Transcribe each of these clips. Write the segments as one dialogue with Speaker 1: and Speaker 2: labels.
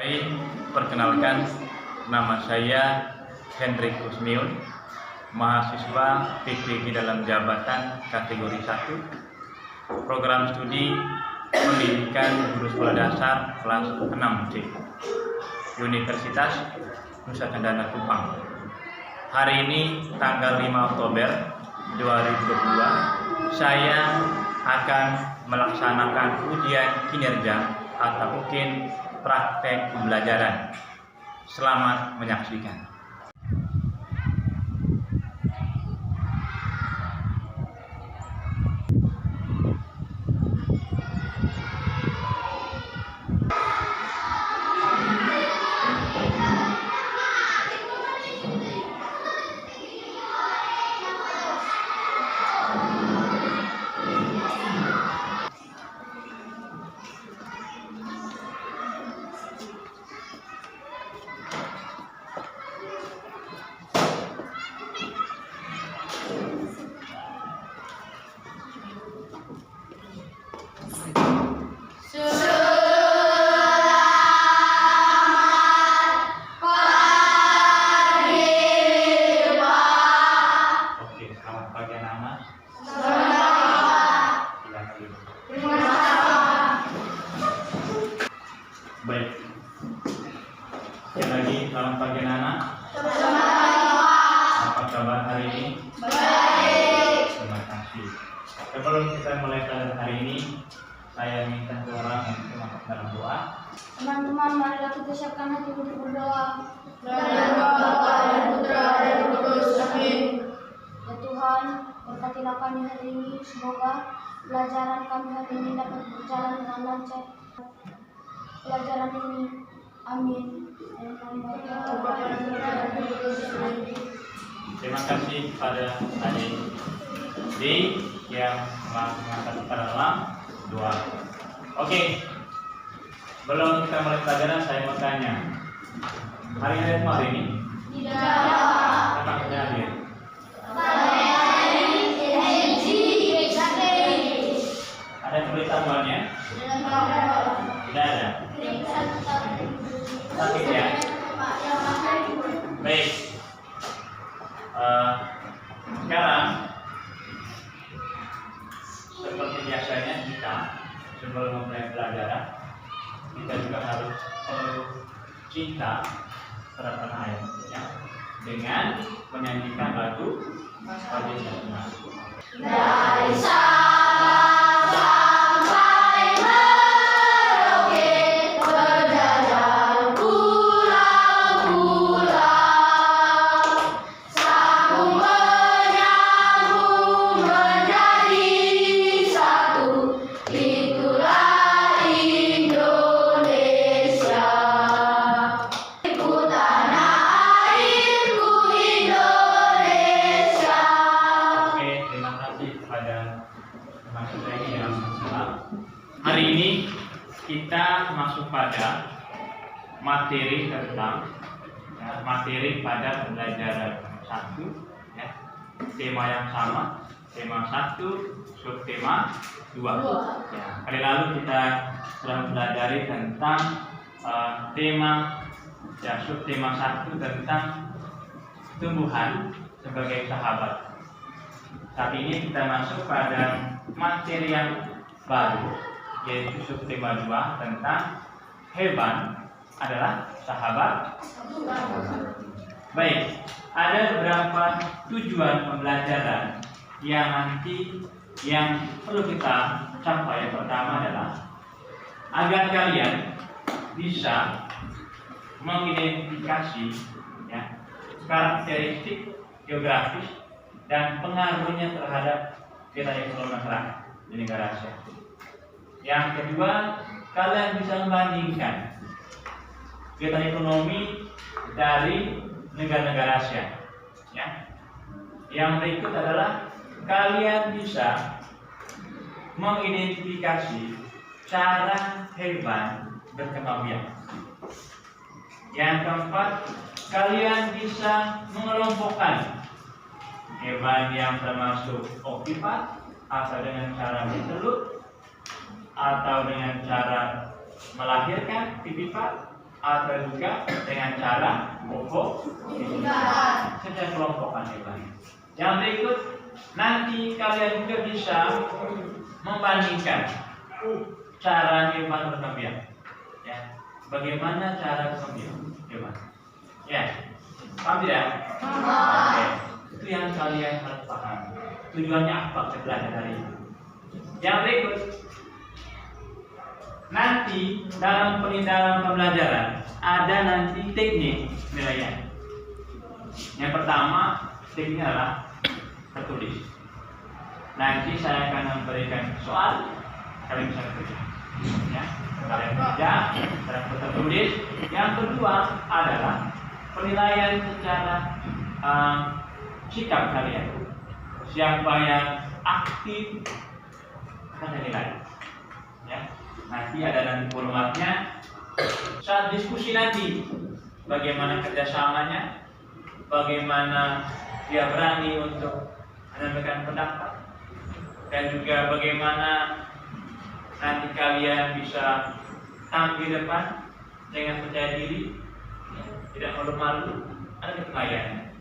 Speaker 1: Baik, perkenalkan, nama saya Hendrik Kusmiun, mahasiswa PPG dalam jabatan kategori 1, program studi pendidikan guru sekolah dasar kelas 6C, Universitas Nusa Cendana Kupang. Hari ini tanggal 5 Oktober 2022, saya akan melaksanakan ujian kinerja atau mungkin praktek pembelajaran. Selamat menyaksikan. Baik, sekali lagi selamat pagi anak. Apa kabar hari ini? Baik. Terima kasih. Sebelum kita mulai pelajaran hari ini, saya minta orang untuk masuk dalam doa.
Speaker 2: Teman-teman, marilah kita siapkan hati untuk berdoa.
Speaker 3: Dalam nama Bapa dan Putra dan Roh Kudus. Amin.
Speaker 2: Ya Tuhan, berkatilah kami hari ini. Semoga pelajaran kami hari ini dapat berjalan dengan lancar. Pelajaran ini, amin.
Speaker 1: Terima kasih kepada adik D yang telah mengangkat kita dalam doa. Oke, belum kita mulai pelajaran, saya mau tanya, hari ini ada hari ini?
Speaker 2: Tidak.
Speaker 1: Apa kerja hadir? Ada pemberitahuannya? Tidak ada. Sakit ya? Baik. Sekarang seperti biasanya kita sebelum memulai pelajaran, kita juga harus perlu cinta terhadap tanah air, ya, dengan menyanyikan lagu Pagi Nasional.
Speaker 2: Dari Sabang sampai Merauke, berjajar pulau-pulau, sambung menyambung menjadi satu, itulah Indonesia. Ku tanah airku Indonesia.
Speaker 1: Oke, terima kasih kepada teman kita ini yang senang. Hari ini kita masuk pada materi tentang materi pada pembelajaran 1, ya. Tema yang sama, tema 1, subtema 2. Ya, kali lalu kita sudah mempelajari tentang tema subtema 1 tentang tumbuhan sebagai sahabat. Saat ini kita masuk pada materi yang baru, yaitu subtema 2 tentang hewan adalah sahabat. Baik, ada beberapa tujuan pembelajaran yang perlu kita capai. Pertama adalah agar kalian bisa mengidentifikasi, ya, karakteristik geografis dan pengaruhnya terhadap kegiatan ekonomi masyarakat di negara Asia. Yang kedua, kalian bisa membandingkan kegiatan ekonomi dari negara-negara Asia. Ya. Yang berikut adalah kalian bisa mengidentifikasi cara hewan berkembang biak. Yang keempat, kalian bisa mengelompokkan hewan yang termasuk ovipat atau dengan cara bertelur atau dengan cara melahirkan vivipat atau juga dengan cara pokok secara kelompokan nilai. Yang berikut nanti kalian juga bisa membandingkan cara nilai berkembang. Ya, bagaimana cara berkembang? Gimana? Ya, paham tidak? Oke, itu yang kalian harus paham. Tujuannya apa kita belajar hari ini? Yang berikut, nanti dalam pembelajaran ada nanti teknik penilaian. Yang pertama tekniknya adalah tertulis. Nanti saya akan memberikan soal, kalian bisa kerja. Ya, kalian kerja secara tertulis. Yang kedua adalah penilaian secara sikap kalian. Siapa yang aktif akan dinilai. Ya, nanti ada nanti formatnya. Saat diskusi nanti, bagaimana kerjasamanya, bagaimana dia berani untuk menyampaikan pendapat, dan juga bagaimana nanti kalian bisa tampil depan dengan percaya diri, tidak malu-malu, ada penilaian.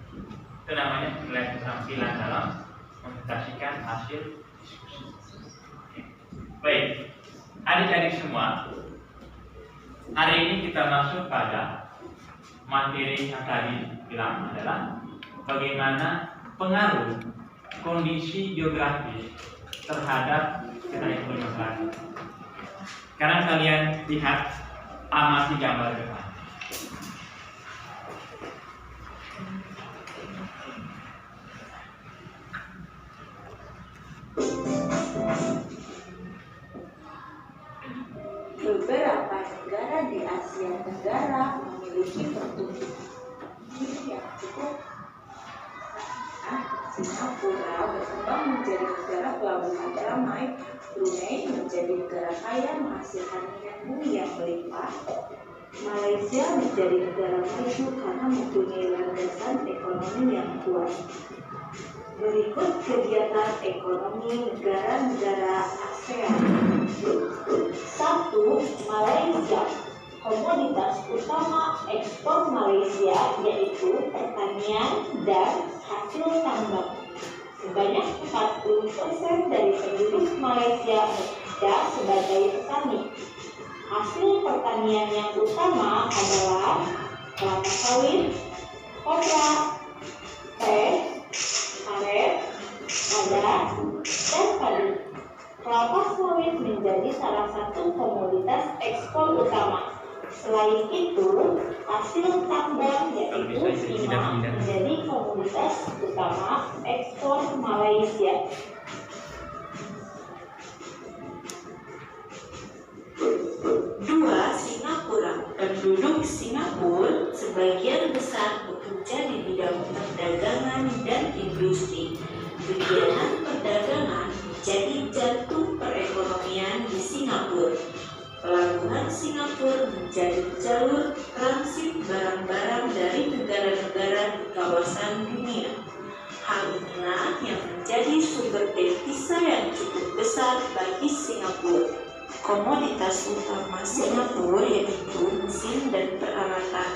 Speaker 1: Itu namanya penilaian keterampilan dalam mempresentasikan hasil diskusi. Baik, adik-adik semua, hari ini kita masuk pada materi yang tadi bilang adalah bagaimana pengaruh kondisi geografis terhadap kenaikan masyarakat. Sekarang kalian lihat, amati gambar depan.
Speaker 3: Beberapa negara di Asia Tenggara memiliki pertumbuhan yang cukup. Singapura berkembang menjadi negara pelabuhan damai, Brunei menjadi negara kaya menghasilkan minyak bumi yang melimpah, Malaysia menjadi negara maju karena mempunyai landasan ekonomi yang kuat. Berikut kegiatan ekonomi negara-negara ASEAN. 1. Malaysia. Komoditas utama ekspor Malaysia yaitu pertanian dan hasil tambang. Sebanyak 40% dari penduduk Malaysia bekerja sebagai petani. Hasil pertanian yang utama adalah kelapa sawit, kopra, teh, karet, lada, dan padi. Kelapa sawit menjadi salah satu komoditas ekspor utama. Selain itu, hasil tambang yaitu timah menjadi komoditas utama ekspor Malaysia. 2. Singapura. Penduduk Singapura sebagian besar bekerja di bidang perdagangan dan industri. Kegiatan perdagangan menjadi jantung perekonomian di Singapura. Pelabuhan Singapura menjadi jalur transit barang-barang dari negara-negara di kawasan dunia. Hal inilah yang menjadi sumber devisa yang cukup besar bagi Singapura. Komoditas utama Singapura yaitu mesin dan peralatan,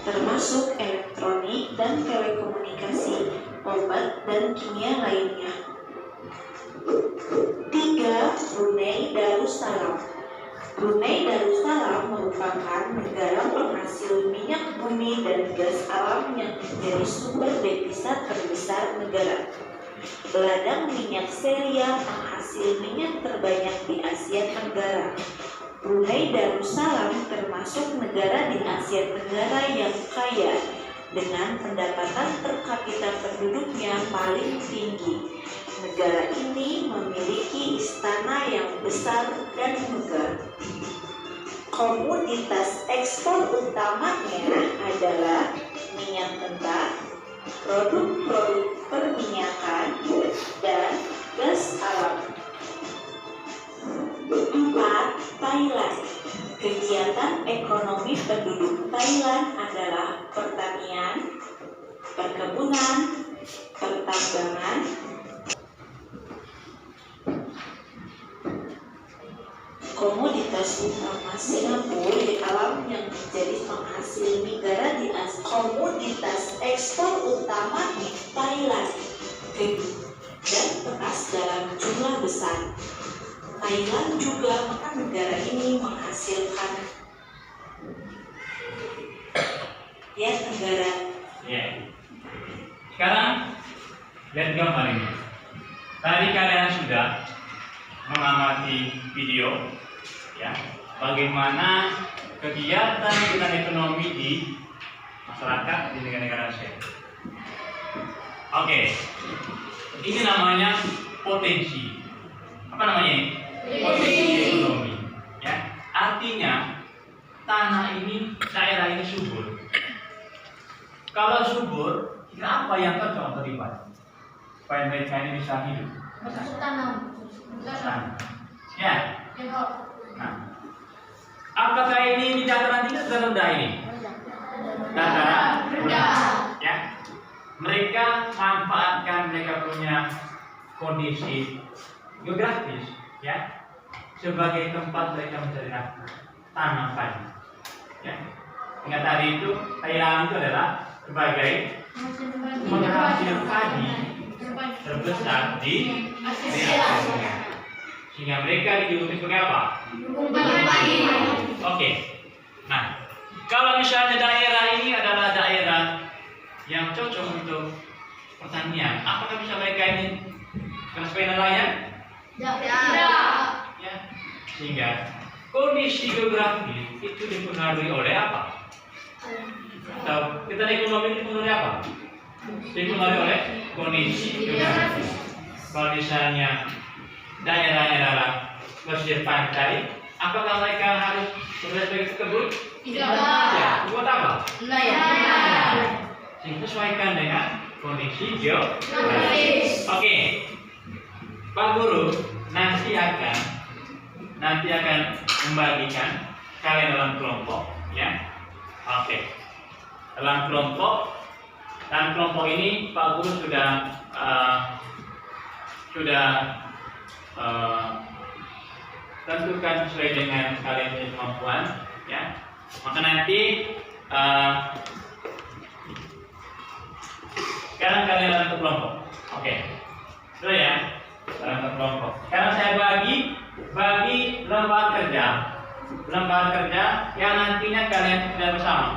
Speaker 3: termasuk elektronik dan telekomunikasi, obat dan kimia lainnya. 3. Brunei Darussalam. Brunei Darussalam merupakan negara penghasil minyak bumi dan gas alam yang menjadi sumber devisa terbesar negara. Ladang minyak Ceria penghasil minyak terbanyak di Asia Tenggara. Brunei Darussalam termasuk negara di Asia Tenggara yang kaya dengan pendapatan per kapita penduduknya paling tinggi. Negara ini memiliki istana yang besar dan megah. Komoditas ekspor utamanya adalah minyak mentah, produk-produk perminyakan, dan gas alam. 4. Thailand. Kegiatan ekonomi penduduk Thailand adalah pertanian, perkebunan, pertambangan, komoditas utama Singapura di alam yang menjadi penghasil negara di komoditas ekspor utama di Thailand, tebu dan beras dalam jumlah besar. Thailand juga negara ini menghasilkan negara.
Speaker 1: Ya. Sekarang lihat gambar ini. Tadi kalian sudah mengamati video, ya, bagaimana kegiatan ekonomi di masyarakat di negara-negara Asia. Oke, ini namanya potensi. Apa namanya ini? Potensi ekonomi. Ya, artinya tanah ini, daerah ini subur. Kalau subur, apa yang cocok untuk dibuat supaya mereka ini bisa hidup?
Speaker 2: Tanam.
Speaker 1: Ya. Nah, apakah ini di dataran tinggi atau rendah ini? Dataran rendah. Ya. Mereka manfaatkan mereka punya kondisi geografis, ya, sebagai tempat mereka mencari tanam padi. Ya. Ingat tadi itu Thailand itu adalah sebagai penghasil padi terbesar di Asia. Sehingga mereka dijuluki sebagai apa? Oke. Nah, kalau misalnya daerah ini adalah daerah yang cocok untuk pertanian, apakah bisa mereka ini sebagai nelayan?
Speaker 2: Tidak.
Speaker 1: Ya. Sehingga kondisi geografis itu dipengaruhi oleh apa? Atau kita ekonomi dipengaruhi apa? Dipengaruhi oleh kondisi geografis. Kalau misalnya daerah-daerah pesisir pantai, apakah mereka harus sebagai kebun?
Speaker 2: Tidak.
Speaker 1: Ya, buat apa?
Speaker 2: Nelayan.
Speaker 1: Disesuaikan dengan kondisi geografis. Oke, Pak Guru nanti akan membagikan kalian dalam kelompok, ya. Oke, dalam kelompok ini Pak Guru sudah tentukan sesuai dengan kalian punya kemampuan, ya. Maka nanti sekarang kalian dalam kelompok. Oke, sudah ya, dalam kelompok. Sekarang saya bagi lembar kerja yang nantinya kalian sudah bersama.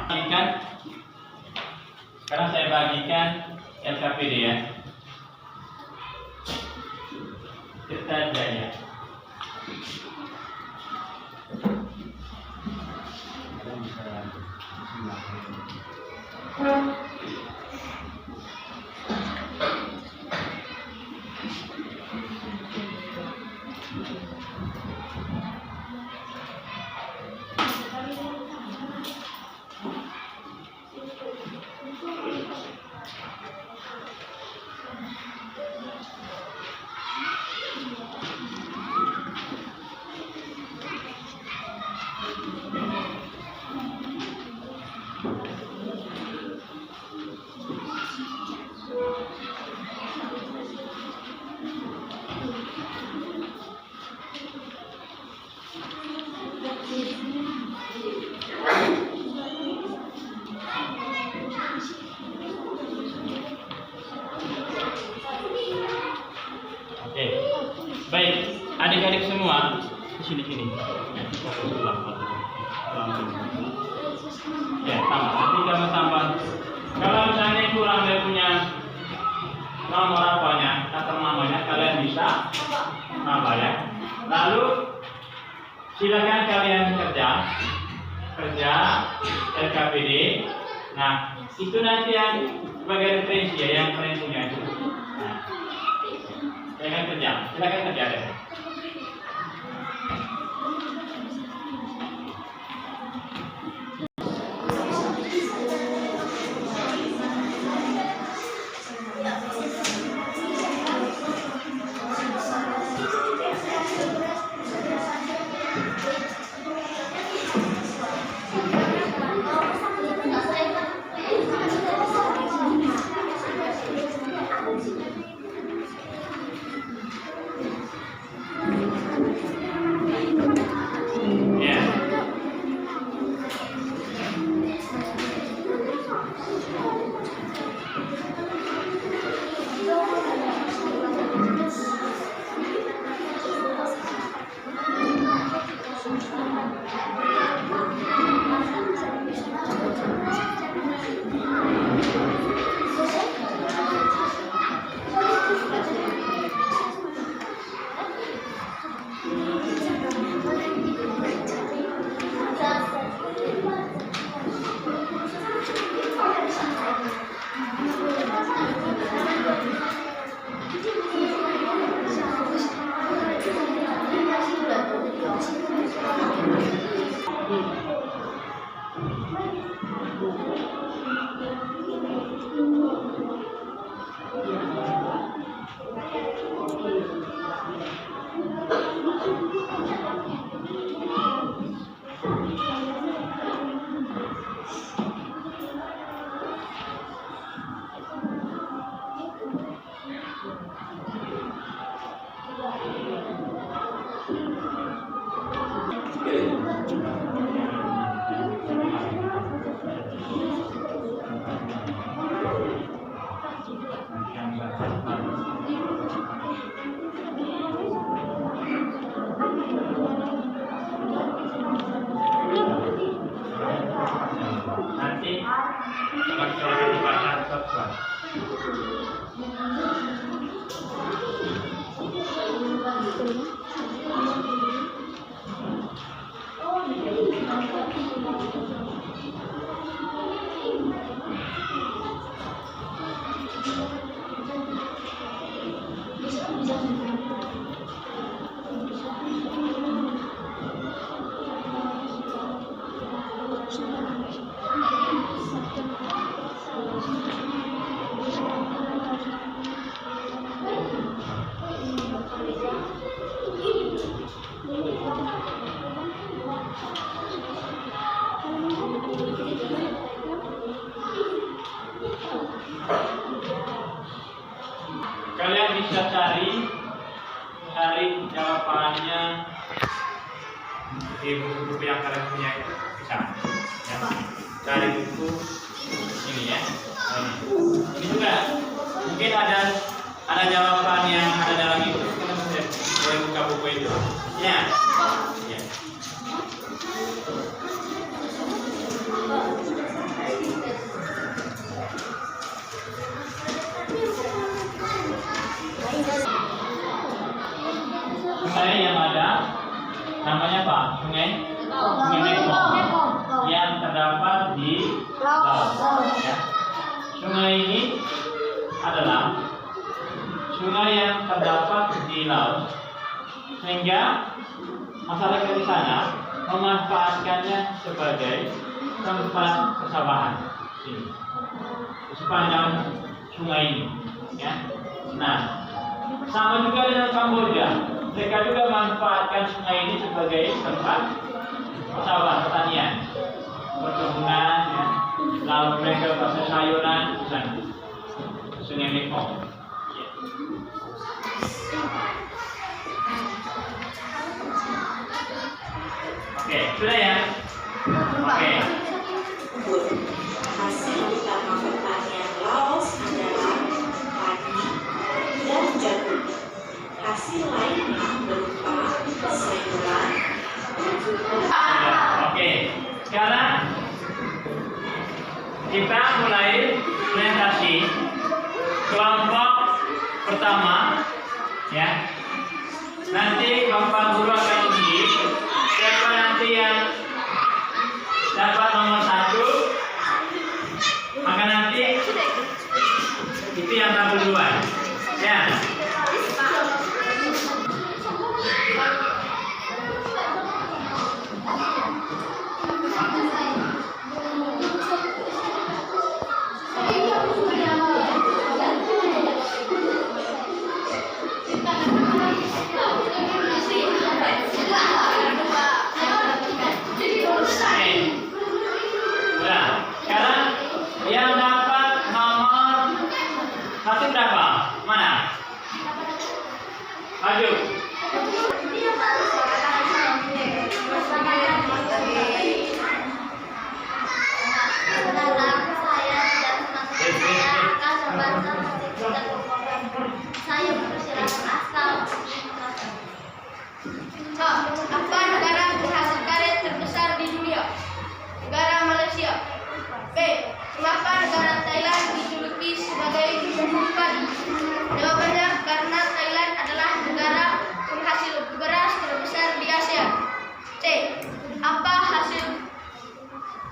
Speaker 1: Sekarang saya bagikan LKPD, ya. Kita jaya. Baik, adik-adik semua di sini. Ya, tambah. Nanti kamu tambah. Kalau misalnya kurang dia punya nomor apanya atau namanya, kalian bisa tambah, ya. Lalu silakan kalian kerja LKPD. Nah, itu nanti yang sebagai referensi, ya, yang kalian punya itu. Nah, silakan kerja deh. Nanti kalau dibaca tetap. Kalian bisa cari jawabannya di buku-buku yang kalian punya itu, bisa ya. Cari buku ini ya. Ini juga mungkin ada jawaban yang ada dalam itu, kalian boleh buka buku itu ya. Ya. Sungai yang ada namanya apa? Sungai Mekong yang terdapat di laut. Ya. Sungai ini adalah sungai yang terdapat di laut, sehingga masyarakat di sana memanfaatkannya sebagai tempat persawahan di sepanjang sungai ini. Ya. Nah, sama juga dengan Kamboja. Mereka juga manfaatkan sungai ini sebagai tempat persawahan, pertanian, perkebunan, ya. Lalu mereka pasang sayuran di sana. Sungai Mekong. Ya. Oke, sudah ya? Oke.
Speaker 3: Hasil utama pertanian Laos adalah padi dan jagung. Hasil lainnya berupa sayuran dan juga.
Speaker 1: Oke, sekarang kita mulai presentasi kelompok pertama, ya. Nanti Bapak Guru akan uji siapa nanti yang dapat nomor 1, maka nanti itu yang tampil duluan, ya. Satu berapa? Mana? Maju.
Speaker 2: Saya mempersilahkan Askal. Apa negara penghasil karet terbesar di dunia? Negara Malaysia. B. Mengapa negara Thailand dijuluki sebagai lumbung padi? Jawabannya karena Thailand adalah negara penghasil beras terbesar di Asia. C. Apa hasil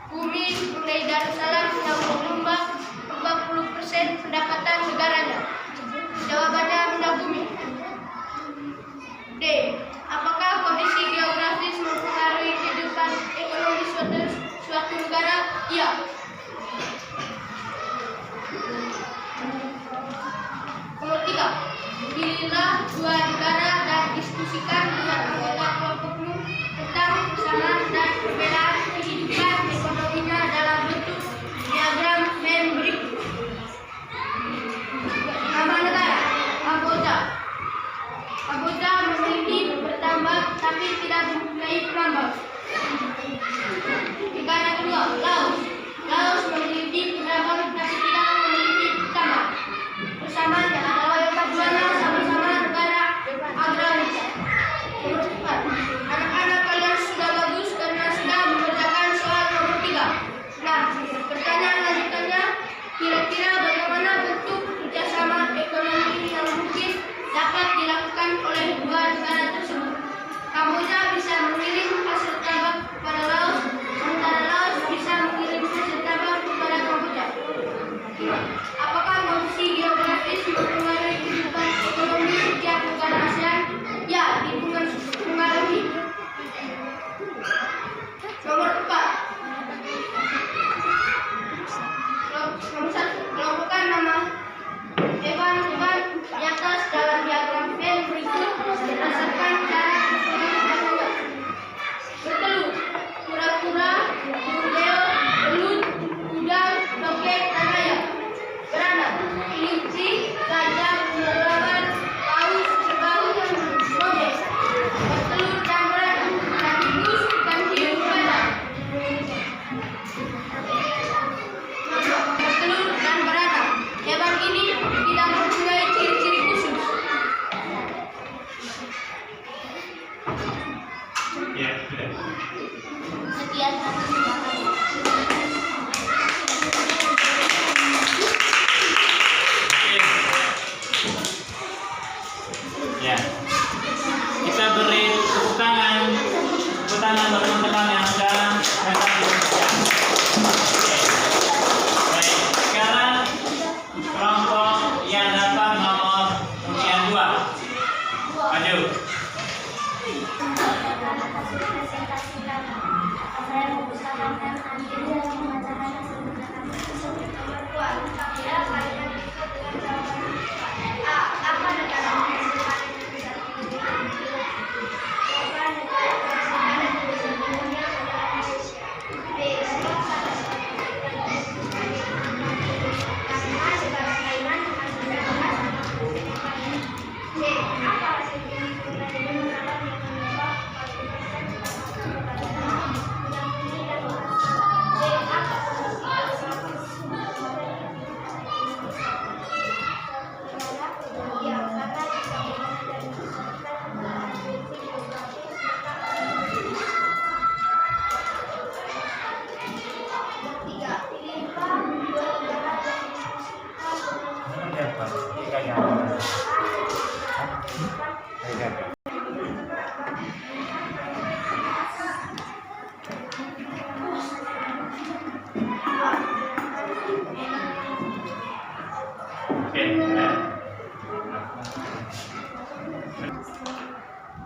Speaker 2: bumi Brunei Darussalam yang menyumbang 40% pendapatan negaranya? Jawabannya minyak bumi. D. Apakah kondisi geografis mempengaruhi kehidupan ekonomi suatu negara? Iya. Ya, pertanyaan lanjutannya, kira-kira bagaimana bentuk kerjasama ekonomi yang mungkin dapat dilakukan oleh dua negara tersebut? Kamboja bisa mengirim hasil tambang kepada Laos, sementara Laos bisa mengirim hasil tambang kepada Kamboja. Apakah kondisi geografis mempengaruhi kehidupan ekonomi setiap negara ASEAN? Ya, dipengaruhi. Nomor 4. Nomor 1. Kelompokkan nama hewan-hewan di atas dalam diagram Venn berikut berdasarkan cara menggunakannya. Bertelur, kura-kura, burung beo, belut, udang, tokek, dan ayam. Beranak, kelinci, gajah, ularan, paus, kerbau, bebek. Bertelur dan beranak, ikan tikus, ikan hiu, badak. Bertelur dan beranak. Hewan ini tidak mempunyai ciri-ciri khusus.
Speaker 1: Ya, sudah.
Speaker 2: Sekian.
Speaker 1: Ya, kita beri tepuk tangan bagi teman-teman yang sudah datang di Indonesia. Oke. Baik, sekarang kelompok yang dapat nomor undian 2. Maju.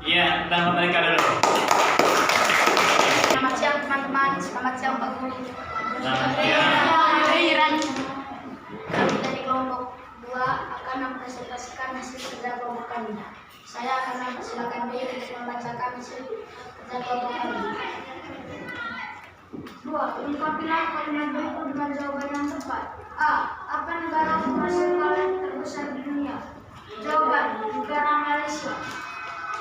Speaker 1: Iya, kita mereka dulu.
Speaker 2: Selamat siang teman-teman, selamat siang Pak Guru.
Speaker 1: Selamat siang.
Speaker 2: Kami dari kelompok 2 akan mempresentasikan hasil kerja kelompok kami. Saya akan mempersilakan B untuk membacakan hasil kerja kelompok kami. 2. Lengkapilah kalimat berikut dengan jawaban yang tepat. A. Apa negara penghasil kaleng terbesar di dunia? Jawaban, negara Malaysia.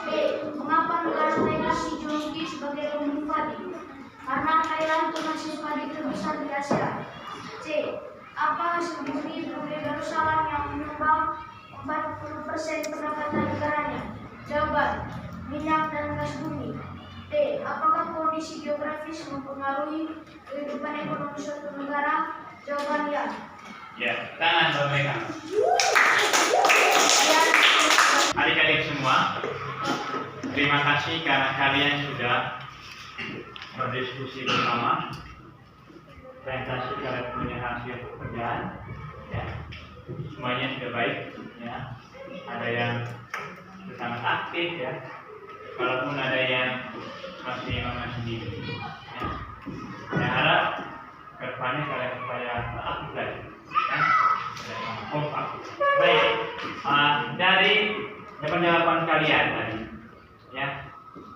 Speaker 2: B. Mengapa negara Thailand dijuluki sebagai lumbung padi? Karena Thailand penghasil padi terbesar di Asia. C. Apa hasil bumi Brunei Darussalam yang menyumbang 40% pendapatan negaranya? Jawaban, minyak dan gas bumi. D. Apakah kondisi geografis mempengaruhi kehidupan ekonomi suatu negara? Jawaban ya.
Speaker 1: Ya, tangan buat mereka. Adik-adik semua, terima kasih karena kalian sudah berdiskusi bersama. Terima kasih kalian punya hasil pekerjaan. Ya, semuanya sudah baik. Ya, ada yang sangat aktif ya. Walaupun ada yang masih sendiri. Ya. Saya harap kedepannya kalian supaya aktif lagi. Ya. Kompak. Baik. Dari jawaban kalian tadi, ya,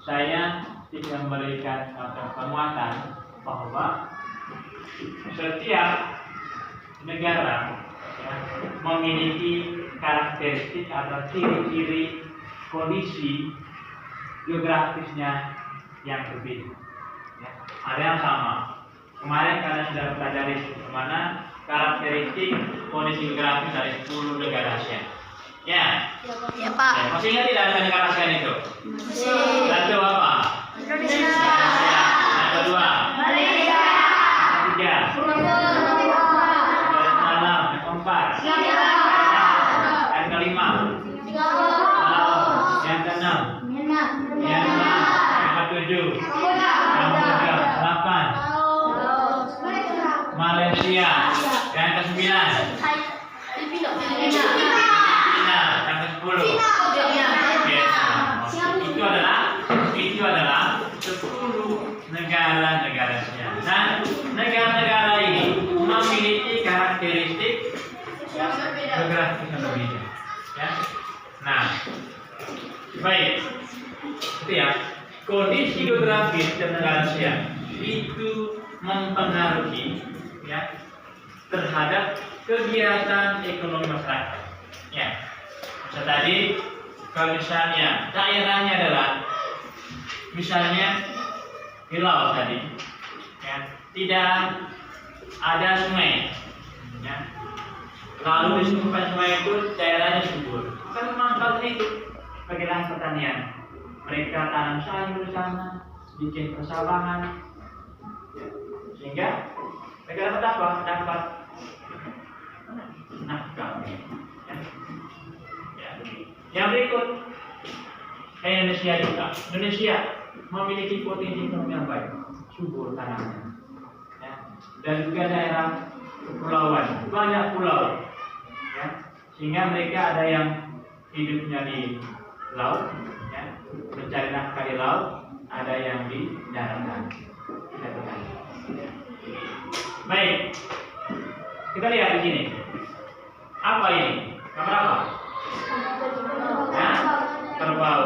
Speaker 1: saya tidak memberikan penguatan bahwa setiap negara ya, memiliki karakteristik atau ciri-ciri kondisi geografisnya yang berbeda. Ya, ada yang sama. Kemarin kalian sudah pelajari bagaimana karakteristik kondisi geografis dari 10 negara ASEAN. Ya.
Speaker 2: Ya Pak.
Speaker 1: Ya, masih ingat tidak negara ASEAN itu?
Speaker 2: Masih.
Speaker 1: Satu apa?
Speaker 2: Indonesia.
Speaker 1: Yang kedua?
Speaker 2: Malaysia.
Speaker 1: Yang ketiga? Malaysia. Yang ke-9. Filipina. Yang ke-10. Vietnam. Itu adalah 10 negara-negara ASEAN. Nah, negara-negara ini memiliki karakteristik geografis yang berbeda. Ya. Nah, baik. Itu ya. Kondisi geografis dan negara ASEAN itu mempengaruhi ya terhadap kegiatan ekonomi masyarakat. Ya. Misal tadi kalau misalnya daerahnya adalah misalnya di laut tadi, ya, tidak ada sungai, ya. Lalu di sungai itu daerahnya subur, kan memanfaatkan itu bagi lahan pertanian. Mereka tanam sayur di sana, bikin persawahan, ya. Sehingga mereka dapat apa? Dapat nafkah. Ya. Ya. Yang berikut Indonesia juga. Indonesia memiliki potensi ekonomi yang baik, subur tanahnya, ya. Dan juga daerah kepulauan, banyak pulau, ya. Sehingga mereka ada yang hidupnya di laut, ya, mencari nafkah di laut, ada yang di daratan. Ya. Baik, kita lihat di sini. Apa ini? Gambar apa? Ya, kerbau.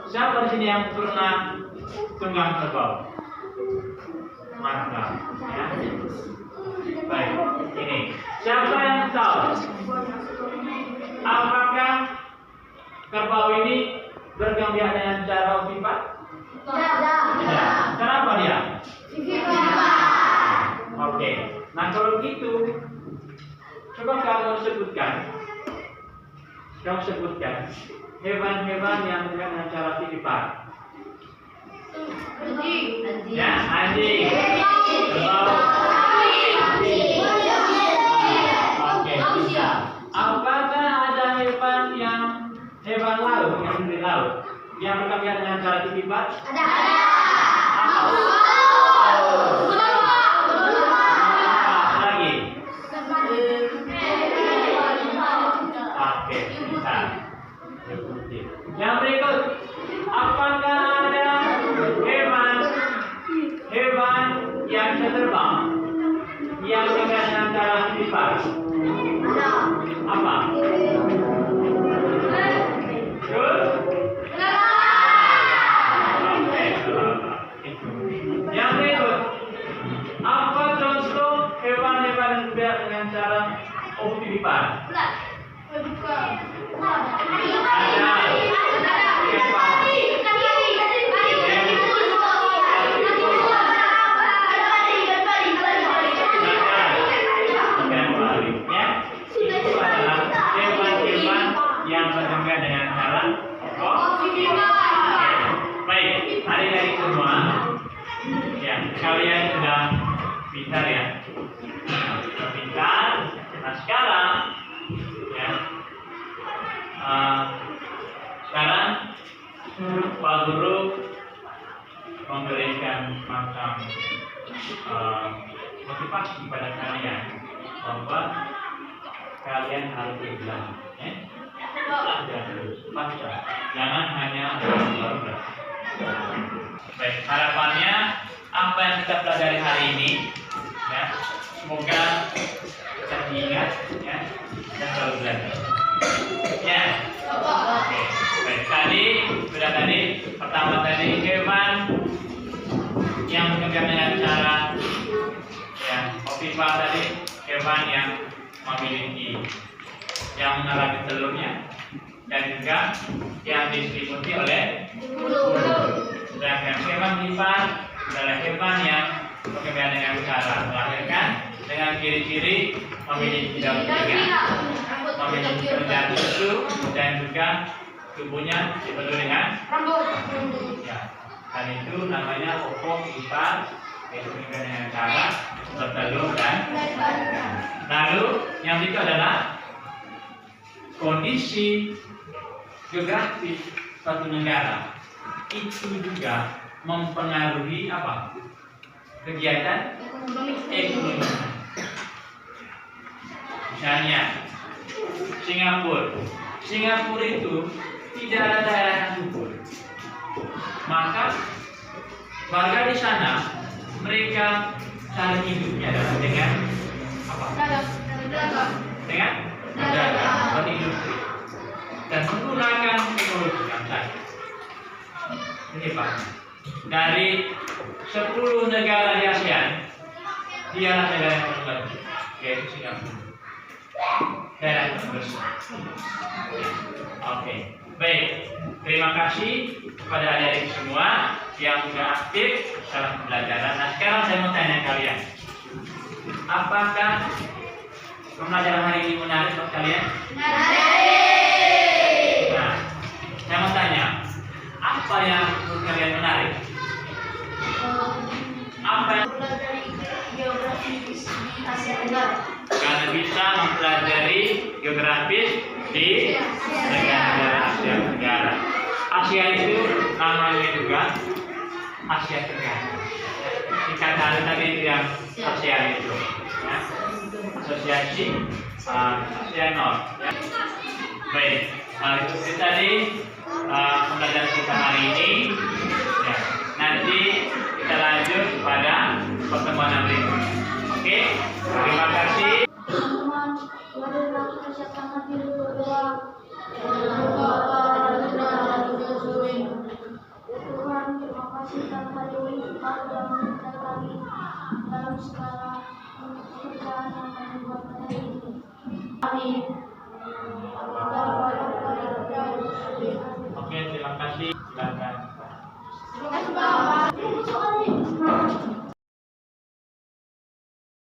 Speaker 1: Siapa di sini yang pernah tunggang kerbau? Mantap. Ya. Baik, ini. Siapa yang tahu? Apakah kerbau ini berkembang dengan cara pipa? Tidak. Cara apa dia? Oke. Nah kalau gitu, coba kamu sebutkan hewan-hewan yang dengan cara pipa. Ya, anjing. Kerbau. Oke, bisa. Apakah ada hewan laut yang hidup di laut yang berkembang dengan cara pipa?
Speaker 2: Ada.
Speaker 1: Lagi. Oke, bisa. Yang berikut, apakah ada hewan yang bisa terbang yang dengan cara pipa? Apa? Good. Oke. Yang berikut, apa contoh hewan-hewan yang bergerak dengan cara pipa? Yang berkembang dengan cara baik, adik-adik semua, ya kalian sudah pintar ya, pintar. Nah sekarang, ya, sekarang Pak Guru memberikan macam motivasi pada kalian bahwa kalian harus belajar, ya. Belajar terus, baca. Jangan hanya belajar. Baik, harapannya apa yang kita pelajari hari ini, ya, semoga kita diingat, ya, dan selalu belajar. Ya, oke. Baik, tadi pertama tadi hewan yang berkembang dengan cara, ya, ovipa tadi hewan yang memiliki yang mengalami telurnya dan juga yang distribusi oleh bulu. Sedangkan hewan pipa adalah hewan yang berkembang dengan cara melahirkan dengan ciri-ciri memiliki daun tiga, memiliki perendahan susu dan juga tubuhnya dipenuhi dengan rambut. Ya, dan itu namanya ovipa, yaitu berkembang dengan cara bertelur dan melahirkan. Lalu yang itu adalah kondisi geografis suatu negara itu juga mempengaruhi apa? Kegiatan ekonomi. Misalnya Singapura. Singapura itu tidak ada daerah yang subur. Maka warga di sana mereka cara hidupnya adalah dengan apa? Dengan berdagang, berindustri, dan menggunakan teknologi yang canggih. Ini Pak, dari 10 negara di ASEAN, dialah negara yang paling maju, yaitu Singapura. Daerah yang terbesar. Oke, baik. Terima kasih kepada adik-adik semua yang sudah aktif dalam pembelajaran. Nah, sekarang saya mau tanya kalian, apakah pembelajaran hari ini menarik buat kalian? Nah, saya mau tanya, apa yang menurut kalian menarik? Apa yang
Speaker 2: Mempelajari geografi di Asia Tenggara.
Speaker 1: karena bisa mempelajari geografis di negara-negara Asia Tenggara. Asia itu namanya juga Asia Tenggara. Singkatan tadi itu yang ASEAN itu, ya. Asosiasi Asia North. Ya. Baik, itu tadi pembelajaran kita hari ini. Ya. Nanti kita lanjut pada pertemuan yang berikutnya. Oke, terima kasih.
Speaker 2: Teman-teman, marilah kita siapkan diri berdoa. Tuhan, terima kasih karena hari ini Engkau sudah menyertai kami dalam segala pekerjaan yang kami buat hari ini. Amin.